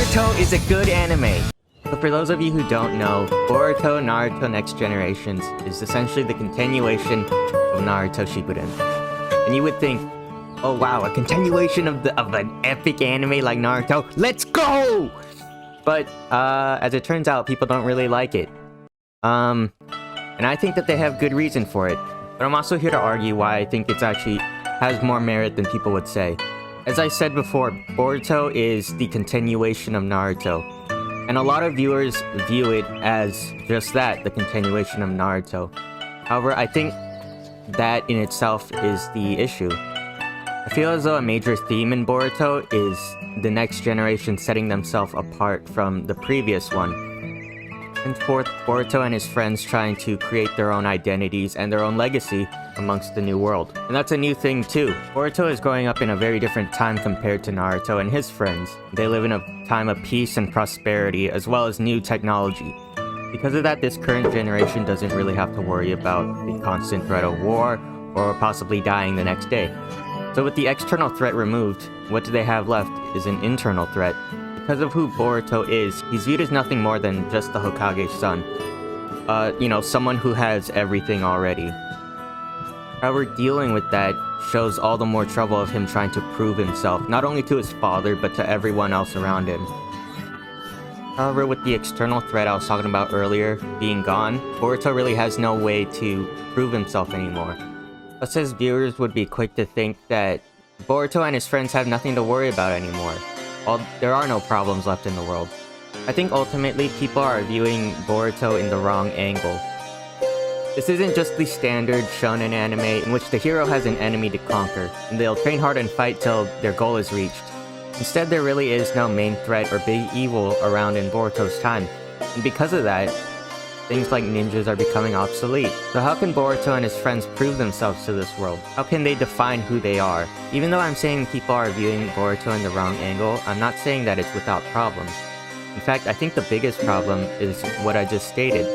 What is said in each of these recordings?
Boruto is a good anime. So for those of you who don't know, Boruto Naruto Next Generations is essentially the continuation of Naruto Shippuden. And you would think, oh wow, a continuation of an epic anime like Naruto, let's go! But as it turns out, people don't really like it. And I think that they have good reason for it. But I'm also here to argue why I think it's actually has more merit than people would say. As I said before, Boruto is the continuation of Naruto. And a lot of viewers view it as just that, the continuation of Naruto. However, I think that in itself is the issue. I feel as though a major theme in Boruto is the next generation setting themselves apart from the previous one. Henceforth, Boruto and his friends trying to create their own identities and their own legacy amongst the new world. And that's a new thing too. Boruto is growing up in a very different time compared to Naruto and his friends. They live in a time of peace and prosperity as well as new technology. Because of that, this current generation doesn't really have to worry about the constant threat of war or possibly dying the next day. So with the external threat removed, what do they have left is an internal threat. Because of who Boruto is, he's viewed as nothing more than just the Hokage's son. Someone who has everything already. However, dealing with that shows all the more trouble of him trying to prove himself, not only to his father, but to everyone else around him. However, with the external threat I was talking about earlier being gone, Boruto really has no way to prove himself anymore. Us as viewers would be quick to think that Boruto and his friends have nothing to worry about anymore. There are no problems left in the world. I think ultimately people are viewing Boruto in the wrong angle. This isn't just the standard shonen anime in which the hero has an enemy to conquer, and they'll train hard and fight till their goal is reached. Instead, there really is no main threat or big evil around in Boruto's time, and because of that, things like ninjas are becoming obsolete. So how can Boruto and his friends prove themselves to this world? How can they define who they are? Even though I'm saying people are viewing Boruto in the wrong angle, I'm not saying that it's without problems. In fact, I think the biggest problem is what I just stated.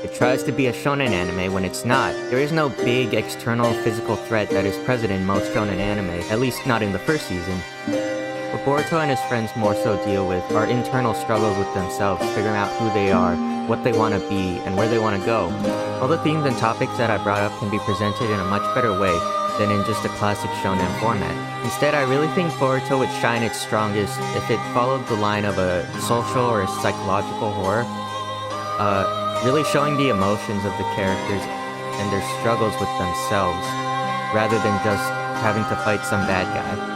It tries to be a shonen anime when it's not. There is no big external physical threat that is present in most shonen anime, at least not in the first season. What Boruto and his friends more so deal with are internal struggles with themselves, figuring out who they are, what they want to be, and where they want to go. All the themes and topics that I brought up can be presented in a much better way than in just a classic shonen format. Instead, I really think Boruto would shine its strongest if it followed the line of a social or psychological horror, really showing the emotions of the characters and their struggles with themselves, rather than just having to fight some bad guy.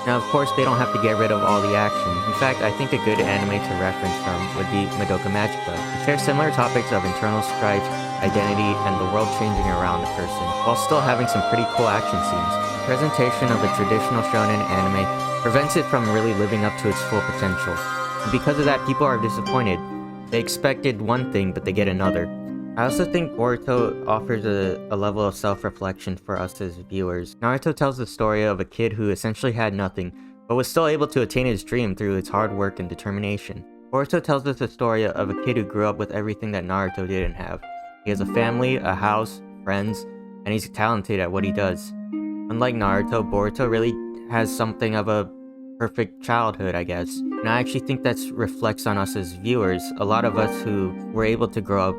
Now, of course, they don't have to get rid of all the action. In fact, I think a good anime to reference from would be Madoka Magica. It shares similar topics of internal strife, identity, and the world changing around the person, while still having some pretty cool action scenes. The presentation of a traditional shonen anime prevents it from really living up to its full potential. And because of that, people are disappointed. They expected one thing, but they get another. I also think Boruto offers a level of self-reflection for us as viewers. Naruto tells the story of a kid who essentially had nothing, but was still able to attain his dream through his hard work and determination. Boruto tells us the story of a kid who grew up with everything that Naruto didn't have. He has a family, a house, friends, and he's talented at what he does. Unlike Naruto, Boruto really has something of a perfect childhood, I guess. And I actually think that reflects on us as viewers, a lot of us who were able to grow up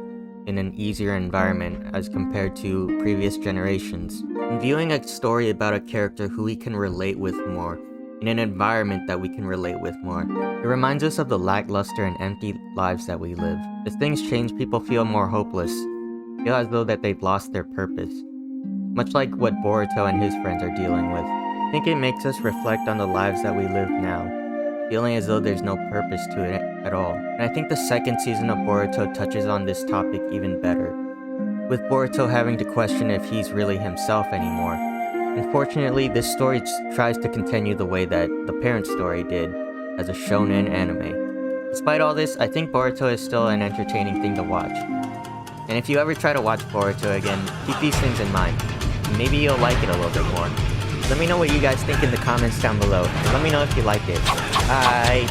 in an easier environment as compared to previous generations. And viewing a story about a character who we can relate with more, in an environment that we can relate with more, it reminds us of the lackluster and empty lives that we live. As things change, people feel more hopeless, feel as though that they've lost their purpose. Much like what Boruto and his friends are dealing with. I think it makes us reflect on the lives that we live now, feeling as though there's no purpose to it at all. And I think the second season of Boruto touches on this topic even better, with Boruto having to question if he's really himself anymore. Unfortunately, this story tries to continue the way that the parent story did, as a shonen anime. Despite all this, I think Boruto is still an entertaining thing to watch. And if you ever try to watch Boruto again, keep these things in mind. Maybe you'll like it a little bit more. Let me know what you guys think in the comments down below, and let me know if you liked it. Bye!